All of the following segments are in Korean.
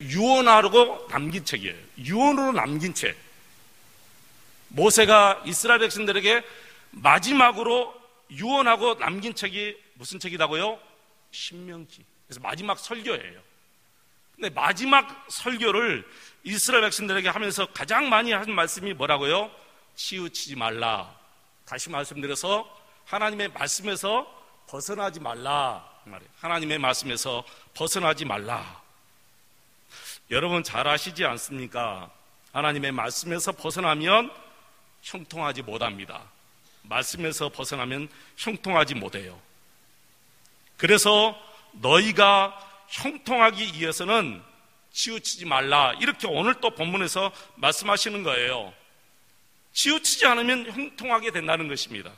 유언하고 남긴 책이에요. 유언으로 남긴 책. 모세가 이스라엘 백성들에게 마지막으로 유언하고 남긴 책이 무슨 책이라고요? 신명기. 그래서 마지막 설교예요. 근데 마지막 설교를 이스라엘 백성들에게 하면서 가장 많이 한 말씀이 뭐라고요? 치우치지 말라. 다시 말씀드려서 하나님의 말씀에서 벗어나지 말라 말이에요. 하나님의 말씀에서 벗어나지 말라. 여러분 잘 아시지 않습니까? 하나님의 말씀에서 벗어나면 형통하지 못합니다. 말씀에서 벗어나면 형통하지 못해요. 그래서 너희가 형통하기 위해서는 치우치지 말라, 이렇게 오늘 또 본문에서 말씀하시는 거예요. 치우치지 않으면 형통하게 된다는 것입니다.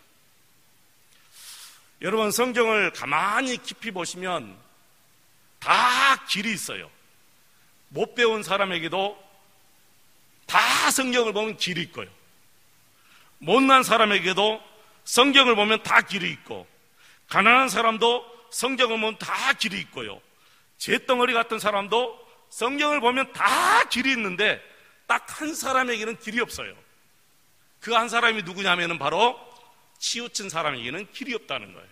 여러분 성경을 가만히 깊이 보시면 다 길이 있어요. 못 배운 사람에게도 다 성경을 보면 길이 있고요, 못난 사람에게도 성경을 보면 다 길이 있고, 가난한 사람도 성경을 보면 다 길이 있고요, 잿덩어리 같은 사람도 성경을 보면 다 길이 있는데 딱 한 사람에게는 길이 없어요. 그 한 사람이 누구냐면 바로 치우친 사람에게는 길이 없다는 거예요.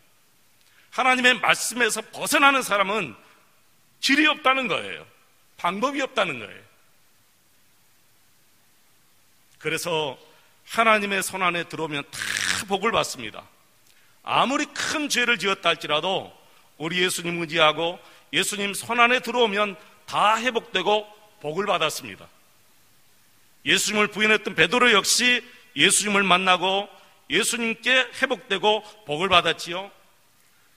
하나님의 말씀에서 벗어나는 사람은 길이 없다는 거예요. 방법이 없다는 거예요. 그래서 하나님의 손 안에 들어오면 다 복을 받습니다. 아무리 큰 죄를 지었다 할지라도 우리 예수님 의지하고 예수님 손 안에 들어오면 다 회복되고 복을 받았습니다. 예수님을 부인했던 베드로 역시 예수님을 만나고 예수님께 회복되고 복을 받았지요.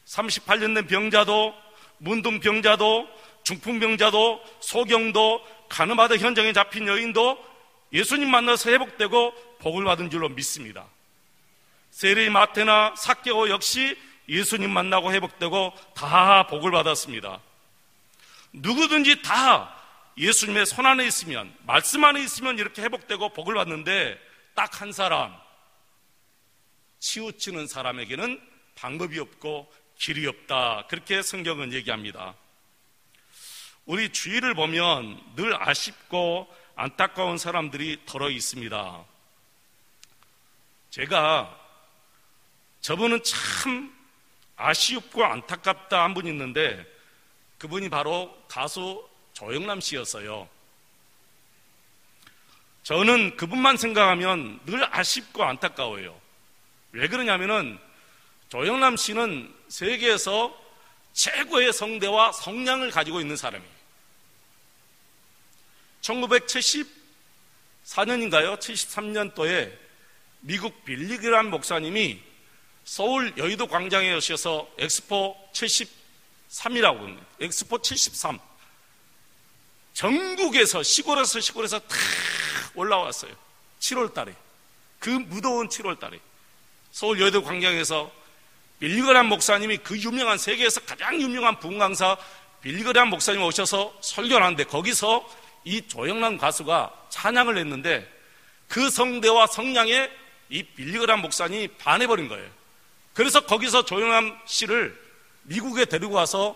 38년 된 병자도, 문둥병자도, 중풍병자도, 소경도, 가늠하다 현장에 잡힌 여인도 예수님 만나서 회복되고 복을 받은 줄로 믿습니다. 세리 마태나 삭개오 역시 예수님 만나고 회복되고 다 복을 받았습니다. 누구든지 다 예수님의 손 안에 있으면, 말씀 안에 있으면 이렇게 회복되고 복을 받는데 딱 한 사람, 치우치는 사람에게는 방법이 없고 길이 없다, 그렇게 성경은 얘기합니다. 우리 주위를 보면 늘 아쉽고 안타까운 사람들이 덜어 있습니다. 제가 저분은 참 아쉽고 안타깝다 한 분이 있는데 그분이 바로 가수 조영남 씨였어요. 저는 그분만 생각하면 늘 아쉽고 안타까워요. 왜 그러냐면은 조영남 씨는 세계에서 최고의 성대와 성량을 가지고 있는 사람이에요. 1974년인가요? 73년도에 미국 빌리그람 목사님이 서울 여의도 광장에 오셔서 엑스포 73이라고 합니다. 엑스포 73. 전국에서 시골에서 다 올라왔어요. 7월 달에. 그 무더운 7월 달에. 서울 여의도 광장에서 빌리그람 목사님이 그 유명한, 세계에서 가장 유명한 부흥 강사 빌리그람 목사님 오셔서 설교를 하는데 거기서 이 조영남 가수가 찬양을 했는데 그 성대와 성량에 이 빌리그람 목사님이 반해버린 거예요. 그래서 거기서 조영남 씨를 미국에 데리고 와서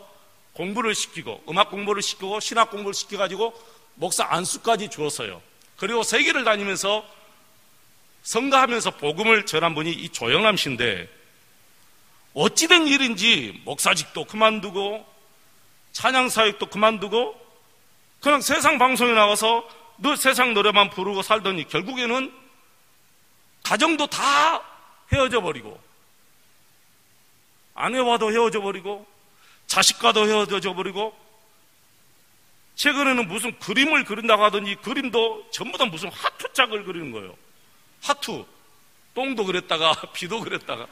공부를 시키고, 음악 공부를 시키고, 신학 공부를 시켜가지고 목사 안수까지 주었어요. 그리고 세계를 다니면서 선가하면서 복음을 전한 분이 이 조영남 씨인데 어찌된 일인지 목사직도 그만두고 찬양사역도 그만두고 그냥 세상 방송에 나가서 늘 세상 노래만 부르고 살더니 결국에는 가정도 다 헤어져 버리고, 아내와도 헤어져 버리고, 자식과도 헤어져 버리고, 최근에는 무슨 그림을 그린다고 하더니 그림도 전부 다 무슨 하트 짝을 그리는 거예요. 하트. 똥도 그랬다가 비도 그랬다가.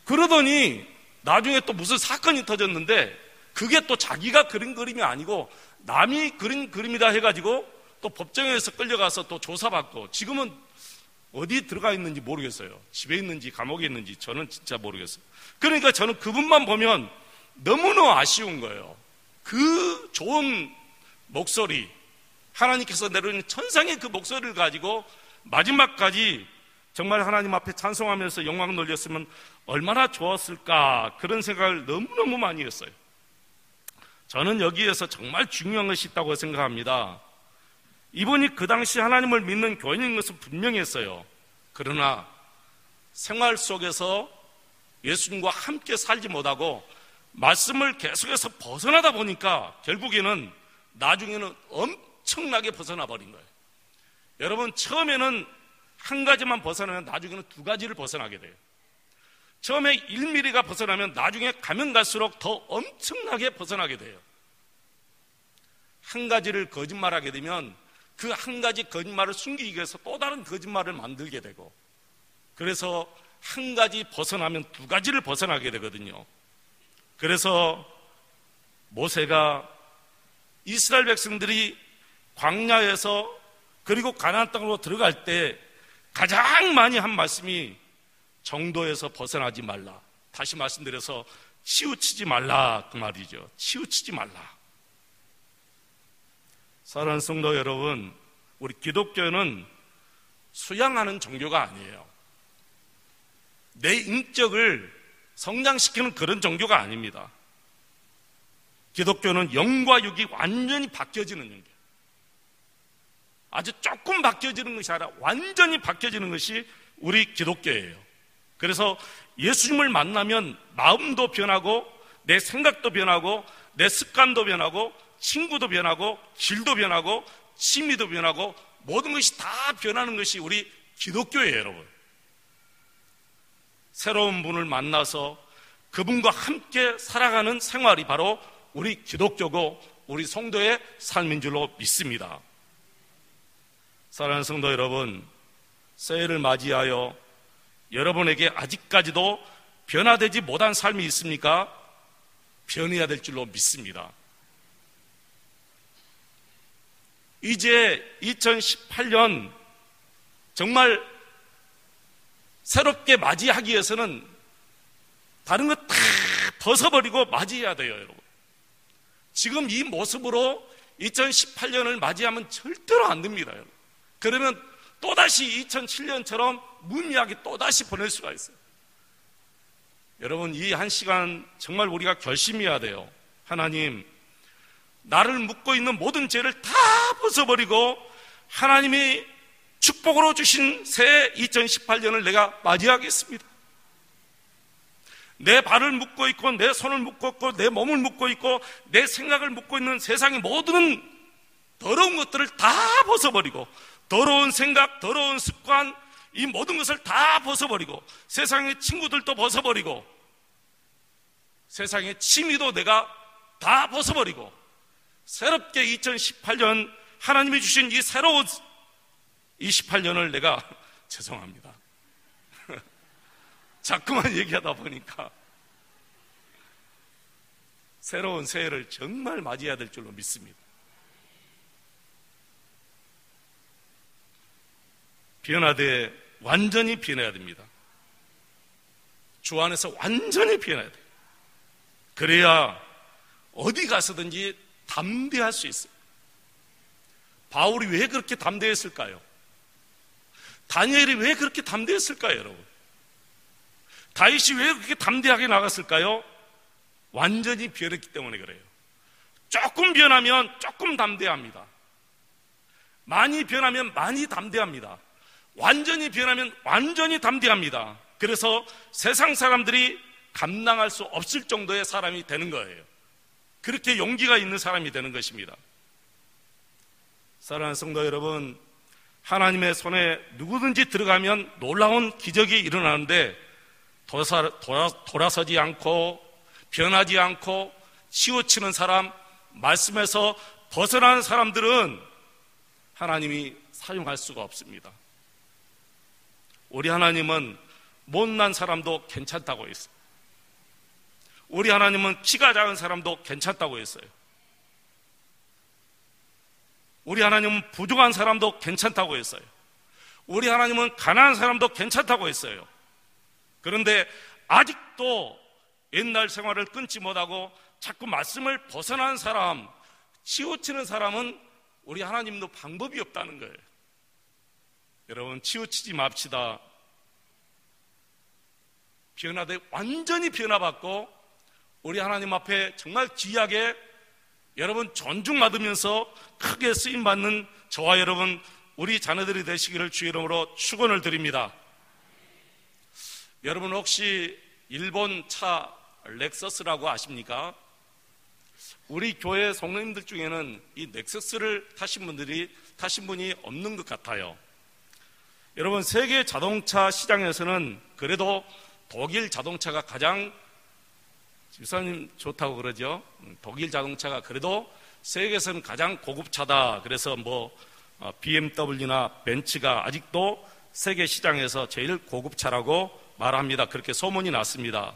그러더니 나중에 또 무슨 사건이 터졌는데 그게 또 자기가 그린 그림이 아니고 남이 그린 그림이다 해가지고 또 법정에서 끌려가서 또 조사받고, 지금은 어디 들어가 있는지 모르겠어요. 집에 있는지 감옥에 있는지 저는 진짜 모르겠어요. 그러니까 저는 그분만 보면 너무너무 아쉬운 거예요. 그 좋은 목소리, 하나님께서 내려오는 천상의 그 목소리를 가지고 마지막까지 정말 하나님 앞에 찬송하면서 영광 돌렸으면 얼마나 좋았을까, 그런 생각을 너무너무 많이 했어요. 저는 여기에서 정말 중요한 것이 있다고 생각합니다. 이분이 그 당시 하나님을 믿는 교인인 것은 분명했어요. 그러나 생활 속에서 예수님과 함께 살지 못하고 말씀을 계속해서 벗어나다 보니까 결국에는 나중에는 엄청나게 벗어나 버린 거예요. 여러분, 처음에는 한 가지만 벗어나면 나중에는 두 가지를 벗어나게 돼요. 처음에 1mm가 벗어나면 나중에 가면 갈수록 더 엄청나게 벗어나게 돼요. 한 가지를 거짓말하게 되면 그 한 가지 거짓말을 숨기기 위해서 또 다른 거짓말을 만들게 되고, 그래서 한 가지 벗어나면 두 가지를 벗어나게 되거든요. 그래서 모세가 이스라엘 백성들이 광야에서 그리고 가나안 땅으로 들어갈 때 가장 많이 한 말씀이 정도에서 벗어나지 말라. 다시 말씀드려서 치우치지 말라, 그 말이죠. 치우치지 말라. 사랑하는 성도 여러분, 우리 기독교는 수양하는 종교가 아니에요. 내 인격을 성장시키는 그런 종교가 아닙니다. 기독교는 영과 육이 완전히 바뀌어지는 종교. 아주 조금 바뀌어지는 것이 아니라 완전히 바뀌어지는 것이 우리 기독교예요. 그래서 예수님을 만나면 마음도 변하고 내 생각도 변하고 내 습관도 변하고 친구도 변하고 길도 변하고 취미도 변하고 모든 것이 다 변하는 것이 우리 기독교예요, 여러분. 새로운 분을 만나서 그분과 함께 살아가는 생활이 바로 우리 기독교고 우리 성도의 삶인 줄로 믿습니다. 사랑하는 성도 여러분, 새해를 맞이하여 여러분에게 아직까지도 변화되지 못한 삶이 있습니까? 변해야 될 줄로 믿습니다. 이제 2018년 정말 새롭게 맞이하기 위해서는 다른 것 다 벗어버리고 맞이해야 돼요, 여러분. 지금 이 모습으로 2018년을 맞이하면 절대로 안 됩니다, 여러분. 그러면 또다시 2007년처럼 무미하게 또다시 보낼 수가 있어요. 여러분, 이 한 시간 정말 우리가 결심해야 돼요. 하나님, 나를 묶고 있는 모든 죄를 다 벗어버리고 하나님이 축복으로 주신 새 2018년을 내가 맞이하겠습니다. 내 발을 묶고 있고 내 손을 묶고 있고 내 몸을 묶고 있고 내 생각을 묶고 있는 세상의 모든 더러운 것들을 다 벗어버리고, 더러운 생각, 더러운 습관, 이 모든 것을 다 벗어버리고, 세상의 친구들도 벗어버리고, 세상의 취미도 내가 다 벗어버리고, 새롭게 2018년 하나님이 주신 이 새로운 28년을 내가 죄송합니다. 자꾸만 얘기하다 보니까 새로운 새해를 정말 맞이해야 될 줄로 믿습니다. 변화돼 완전히 변해야 됩니다. 주 안에서 완전히 변해야 돼요. 그래야 어디 가서든지 담대할 수 있어요. 바울이 왜 그렇게 담대했을까요? 다니엘이 왜 그렇게 담대했을까요, 여러분? 다윗이 왜 그렇게 담대하게 나갔을까요? 완전히 변했기 때문에 그래요. 조금 변하면 조금 담대합니다. 많이 변하면 많이 담대합니다. 완전히 변하면 완전히 담대합니다. 그래서 세상 사람들이 감당할 수 없을 정도의 사람이 되는 거예요. 그렇게 용기가 있는 사람이 되는 것입니다. 사랑하는 성도 여러분, 하나님의 손에 누구든지 들어가면 놀라운 기적이 일어나는데 돌아서지 않고 변하지 않고 치우치는 사람, 말씀에서 벗어나는 사람들은 하나님이 사용할 수가 없습니다. 우리 하나님은 못난 사람도 괜찮다고 했어요. 우리 하나님은 키가 작은 사람도 괜찮다고 했어요. 우리 하나님은 부족한 사람도 괜찮다고 했어요. 우리 하나님은 가난한 사람도 괜찮다고 했어요. 그런데 아직도 옛날 생활을 끊지 못하고 자꾸 말씀을 벗어나는 사람, 치우치는 사람은 우리 하나님도 방법이 없다는 거예요. 여러분, 치우치지 맙시다. 변화돼 완전히 변화받고 우리 하나님 앞에 정말 귀하게 여러분 존중받으면서 크게 쓰임받는 저와 여러분, 우리 자녀들이 되시기를 주의 이름으로 축원을 드립니다. 여러분 혹시 일본 차 렉서스라고 아십니까? 우리 교회 성도님들 중에는 이 렉서스를 타신 분이 없는 것 같아요. 여러분 세계 자동차 시장에서는 그래도 독일 자동차가 가장, 집사님 좋다고 그러죠. 독일 자동차가 그래도 세계에서는 가장 고급차다. 그래서 BMW나 벤츠가 아직도 세계 시장에서 제일 고급차라고 말합니다. 그렇게 소문이 났습니다.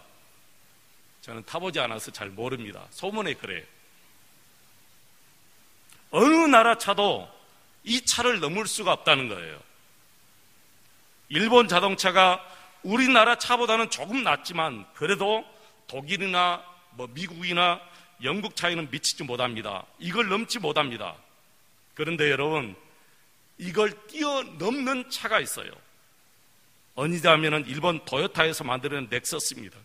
저는 타보지 않아서 잘 모릅니다. 소문에 그래요. 어느 나라 차도 이 차를 넘을 수가 없다는 거예요. 일본 자동차가 우리나라 차보다는 조금 낫지만 그래도 독일이나 미국이나 영국 차이는 미치지 못합니다. 이걸 넘지 못합니다. 그런데 여러분, 이걸 뛰어넘는 차가 있어요. 어디냐 하면은 일본 토요타에서 만드는 넥서스입니다.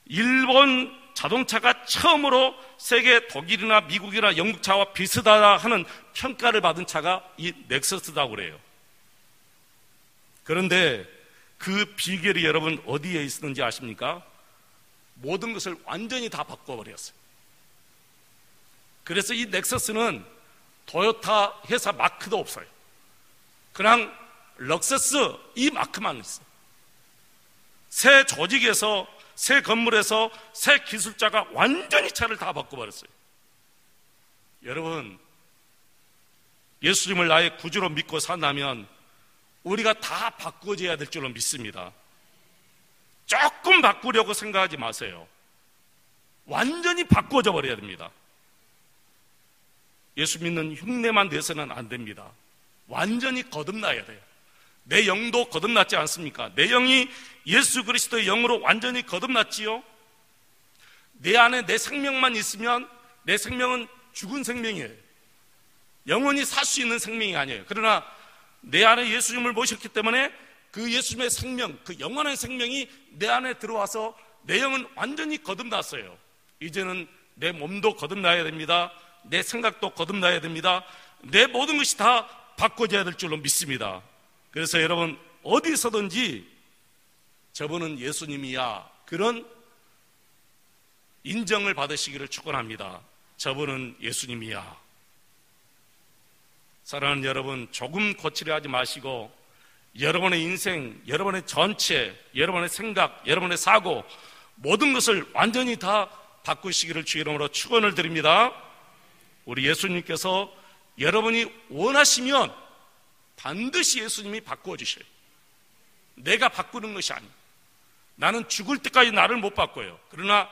일본 자동차가 처음으로 세계 독일이나 미국이나 영국 차와 비슷하다 하는 평가를 받은 차가 이 넥서스라고 그래요. 그런데 그 비결이 여러분 어디에 있었는지 아십니까? 모든 것을 완전히 다 바꿔버렸어요. 그래서 이 넥서스는 토요타 회사 마크도 없어요. 그냥 럭서스 이 마크만 있어요. 새 조직에서, 새 건물에서 새 기술자가 완전히 차를 다 바꿔버렸어요. 여러분, 예수님을 나의 구주로 믿고 산다면 우리가 다 바꿔줘야 될 줄로 믿습니다. 조금 바꾸려고 생각하지 마세요. 완전히 바꿔져 버려야 됩니다. 예수 믿는 흉내만 내서는 안 됩니다. 완전히 거듭나야 돼요. 내 영도 거듭났지 않습니까? 내 영이 예수 그리스도의 영으로 완전히 거듭났지요. 내 안에 내 생명만 있으면 내 생명은 죽은 생명이에요. 영원히 살 수 있는 생명이 아니에요. 그러나 내 안에 예수님을 모셨기 때문에 그 예수님의 생명, 그 영원한 생명이 내 안에 들어와서 내 영은 완전히 거듭났어요. 이제는 내 몸도 거듭나야 됩니다. 내 생각도 거듭나야 됩니다. 내 모든 것이 다 바꿔져야 될 줄로 믿습니다. 그래서 여러분 어디서든지 저분은 예수님이야, 그런 인정을 받으시기를 축원합니다. 저분은 예수님이야. 사랑하는 여러분, 조금 고치려 하지 마시고 여러분의 인생, 여러분의 전체, 여러분의 생각, 여러분의 사고 모든 것을 완전히 다 바꾸시기를 주의 이름으로 축원을 드립니다. 우리 예수님께서 여러분이 원하시면 반드시 예수님이 바꾸어 주셔요. 내가 바꾸는 것이 아니에요. 나는 죽을 때까지 나를 못 바꿔요. 그러나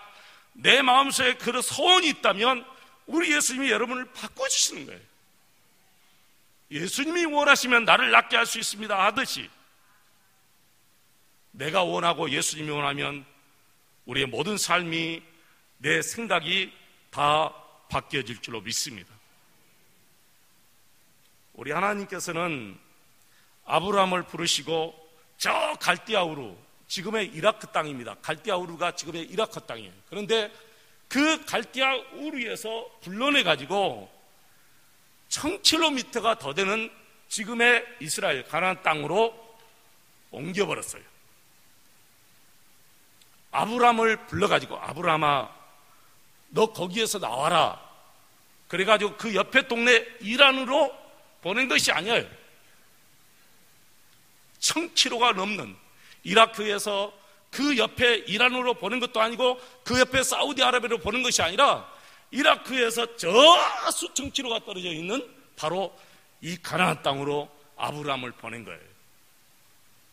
내 마음속에 그런 소원이 있다면 우리 예수님이 여러분을 바꿔주시는 거예요. 예수님이 원하시면 나를 낫게 할 수 있습니다 하듯이 내가 원하고 예수님이 원하면 우리의 모든 삶이, 내 생각이 다 바뀌어질 줄로 믿습니다. 우리 하나님께서는 아브라함을 부르시고 저 갈대아우르, 지금의 이라크 땅입니다. 갈대아우르가 지금의 이라크 땅이에요. 그런데 그 갈대아우르에서 불러내가지고 1000km가 더 되는 지금의 이스라엘 가나안 땅으로 옮겨버렸어요. 아브라함을 불러가지고, 아브라함아 너 거기에서 나와라. 그래가지고 그 옆에 동네 이란으로 보낸 것이 아니에요. 1000km가 넘는 이라크에서 그 옆에 이란으로 보낸 것도 아니고 그 옆에 사우디아라비아로 보낸 것이 아니라 이라크에서 저 수천 킬로가 떨어져 있는 바로 이 가나안 땅으로 아브라함을 보낸 거예요.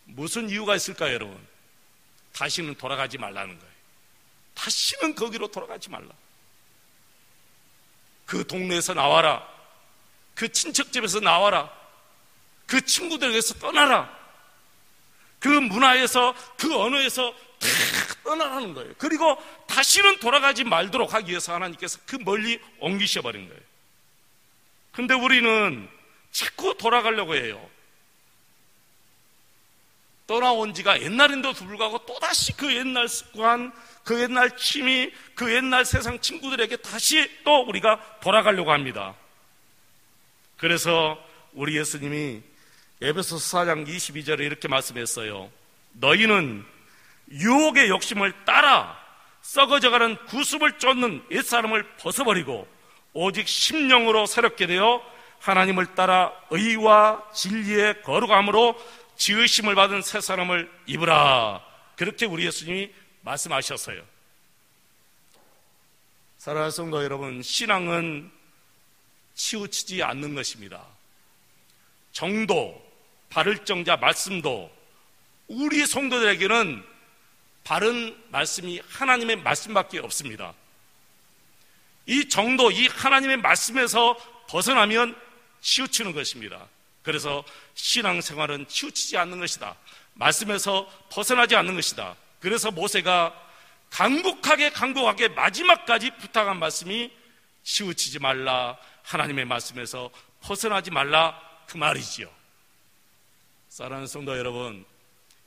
무슨 이유가 있을까요, 여러분? 다시는 돌아가지 말라는 거예요. 다시는 거기로 돌아가지 말라. 그 동네에서 나와라. 그 친척집에서 나와라. 그 친구들에게서 떠나라. 그 문화에서, 그 언어에서 다 떠나라는 거예요. 그리고 다시는 돌아가지 말도록 하기 위해서 하나님께서 그 멀리 옮기셔버린 거예요. 근데 우리는 자꾸 돌아가려고 해요. 떠나온 지가 옛날인데도 불구하고 또다시 그 옛날 습관, 그 옛날 취미, 그 옛날 세상 친구들에게 다시 또 우리가 돌아가려고 합니다. 그래서 우리 예수님이 에베소서 4장 22절에 이렇게 말씀했어요. 너희는 유혹의 욕심을 따라 썩어져가는 구습을 쫓는 옛사람을 벗어버리고 오직 심령으로 새롭게 되어 하나님을 따라 의와 진리의 거룩함으로 지으심을 받은 새 사람을 입으라. 그렇게 우리 예수님이 말씀하셨어요. 사랑하는 성도 여러분, 신앙은 치우치지 않는 것입니다. 정도, 바를 정자 말씀도 우리 성도들에게는 바른 말씀이 하나님의 말씀밖에 없습니다. 이 정도, 이 하나님의 말씀에서 벗어나면 치우치는 것입니다. 그래서 신앙생활은 치우치지 않는 것이다. 말씀에서 벗어나지 않는 것이다. 그래서 모세가 간곡하게 마지막까지 부탁한 말씀이 치우치지 말라, 하나님의 말씀에서 벗어나지 말라, 그 말이지요. 사랑하는 성도 여러분,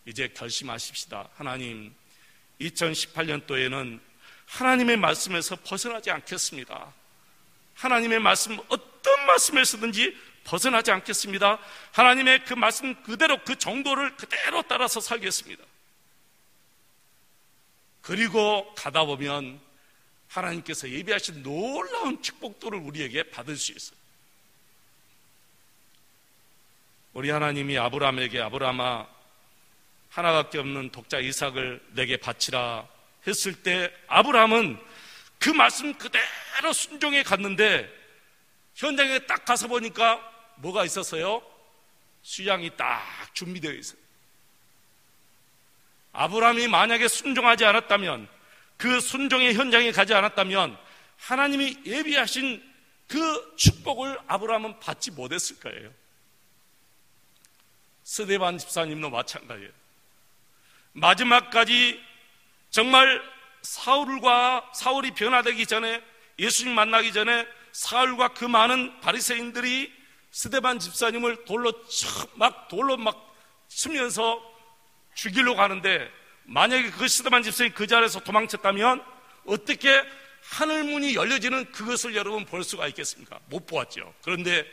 이제 결심하십시다. 하나님, 2018년도에는 하나님의 말씀에서 벗어나지 않겠습니다. 하나님의 말씀, 어떤 말씀에서든지 벗어나지 않겠습니다. 하나님의 그 말씀 그대로, 그 정도를 그대로 따라서 살겠습니다. 그리고 가다 보면 하나님께서 예비하신 놀라운 축복들을 우리에게 받을 수 있어요. 우리 하나님이 아브라함에게 아브라함아 하나밖에 없는 독자 이삭을 내게 바치라 했을 때 아브라함은 그 말씀 그대로 순종해 갔는데 현장에 딱 가서 보니까 뭐가 있었어요? 수양이 딱 준비되어 있어요. 아브라함이 만약에 순종하지 않았다면, 그 순종의 현장에 가지 않았다면 하나님이 예비하신 그 축복을 아브라함은 받지 못했을 거예요. 스데반 집사님도 마찬가지예요. 마지막까지 정말 사울이 변화되기 전에, 예수님 만나기 전에 사울과 그 많은 바리새인들이 스데반 집사님을 돌로 막 치면서 죽이려고 하는데, 만약에 그 스데반 집사님이 그 자리에서 도망쳤다면 어떻게 하늘문이 열려지는 그것을 여러분 볼 수가 있겠습니까? 못 보았죠. 그런데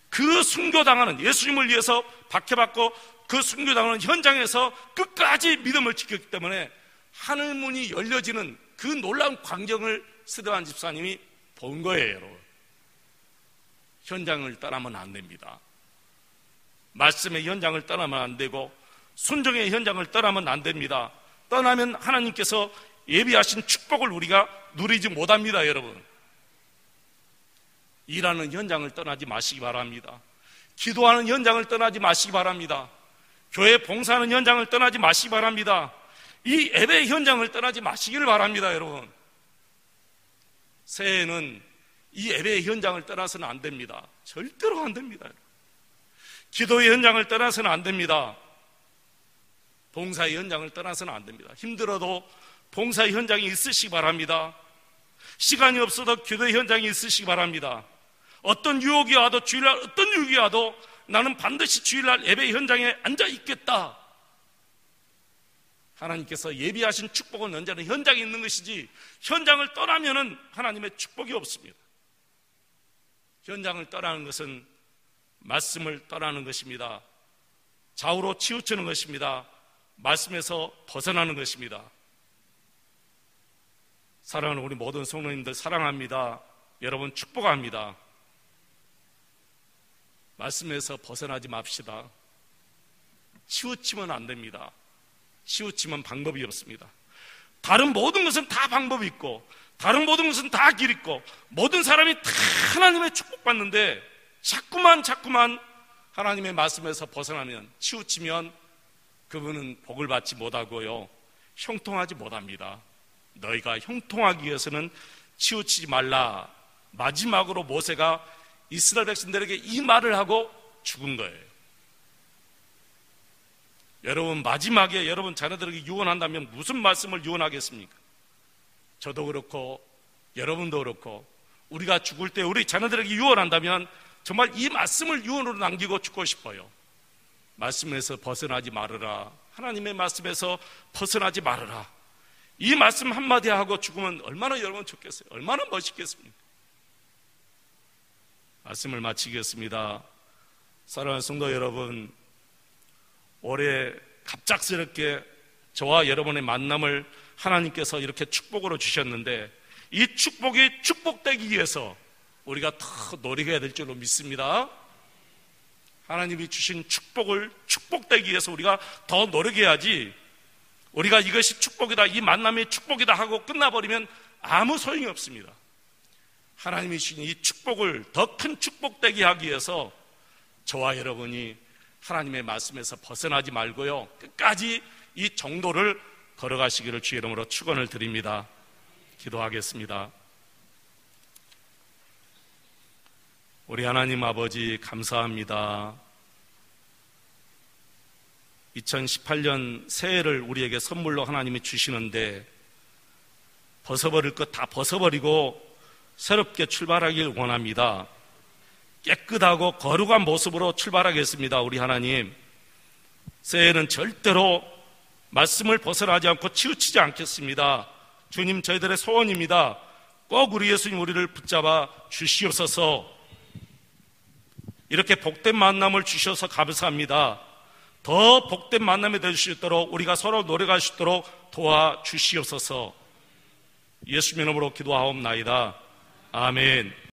그 순교당하는, 예수님을 위해서 박해받고 그 순교당하는 현장에서 끝까지 믿음을 지켰기 때문에 하늘문이 열려지는 그 놀라운 광경을 스데반 집사님이 본 거예요. 여러분, 현장을 떠나면 안 됩니다. 말씀의 현장을 떠나면 안 되고 순종의 현장을 떠나면 안 됩니다. 떠나면 하나님께서 예비하신 축복을 우리가 누리지 못합니다. 여러분, 일하는 현장을 떠나지 마시기 바랍니다. 기도하는 현장을 떠나지 마시기 바랍니다. 교회 봉사하는 현장을 떠나지 마시기 바랍니다. 이 예배 현장을 떠나지 마시기를 바랍니다. 여러분, 새해에는 이 예배의 현장을 떠나서는 안 됩니다. 절대로 안 됩니다. 기도의 현장을 떠나서는 안 됩니다. 봉사의 현장을 떠나서는 안 됩니다. 힘들어도 봉사의 현장이 있으시기 바랍니다. 시간이 없어도 기도의 현장이 있으시기 바랍니다. 어떤 유혹이 와도, 주일날 어떤 유혹이 와도 나는 반드시 주일날 예배 현장에 앉아 있겠다. 하나님께서 예비하신 축복은 언제나 현장에 있는 것이지, 현장을 떠나면은 하나님의 축복이 없습니다. 현장을 떠나는 것은 말씀을 떠나는 것입니다. 좌우로 치우치는 것입니다. 말씀에서 벗어나는 것입니다. 사랑하는 우리 모든 성도님들 사랑합니다. 여러분 축복합니다. 말씀에서 벗어나지 맙시다. 치우치면 안 됩니다. 치우치면 방법이 없습니다. 다른 모든 것은 다 방법이 있고, 다른 모든 것은 다 길 있고, 모든 사람이 다 하나님의 축복받는데 자꾸만 하나님의 말씀에서 벗어나면, 치우치면 그분은 복을 받지 못하고요, 형통하지 못합니다. 너희가 형통하기 위해서는 치우치지 말라. 마지막으로 모세가 이스라엘 백성들에게 이 말을 하고 죽은 거예요. 여러분, 마지막에 여러분 자녀들에게 유언한다면 무슨 말씀을 유언하겠습니까? 저도 그렇고 여러분도 그렇고 우리가 죽을 때 우리 자녀들에게 유언한다면 정말 이 말씀을 유언으로 남기고 죽고 싶어요. 말씀에서 벗어나지 말아라. 하나님의 말씀에서 벗어나지 말아라. 이 말씀 한마디 하고 죽으면 얼마나 여러분 좋겠어요? 얼마나 멋있겠습니까? 말씀을 마치겠습니다. 사랑하는 성도 여러분, 올해 갑작스럽게 저와 여러분의 만남을 하나님께서 이렇게 축복으로 주셨는데, 이 축복이 축복되기 위해서 우리가 더 노력해야 될 줄로 믿습니다. 하나님이 주신 축복을 축복되기 위해서 우리가 더 노력해야지, 우리가 이것이 축복이다, 이 만남이 축복이다 하고 끝나버리면 아무 소용이 없습니다. 하나님이 주신 이 축복을 더 큰 축복되게 하기 위해서 저와 여러분이 하나님의 말씀에서 벗어나지 말고요, 끝까지 이 정도를 걸어가시기를 주의 이름으로 축원을 드립니다. 기도하겠습니다. 우리 하나님 아버지, 감사합니다. 2018년 새해를 우리에게 선물로 하나님이 주시는데, 벗어버릴 것 다 벗어버리고 새롭게 출발하길 원합니다. 깨끗하고 거룩한 모습으로 출발하겠습니다. 우리 하나님, 새해는 절대로 말씀을 벗어나지 않고 치우치지 않겠습니다. 주님, 저희들의 소원입니다. 꼭 우리 예수님 우리를 붙잡아 주시옵소서. 이렇게 복된 만남을 주셔서 감사합니다. 더 복된 만남이 될 수 있도록 우리가 서로 노력할 수 있도록 도와주시옵소서. 예수님 이름으로 기도하옵나이다. 아멘.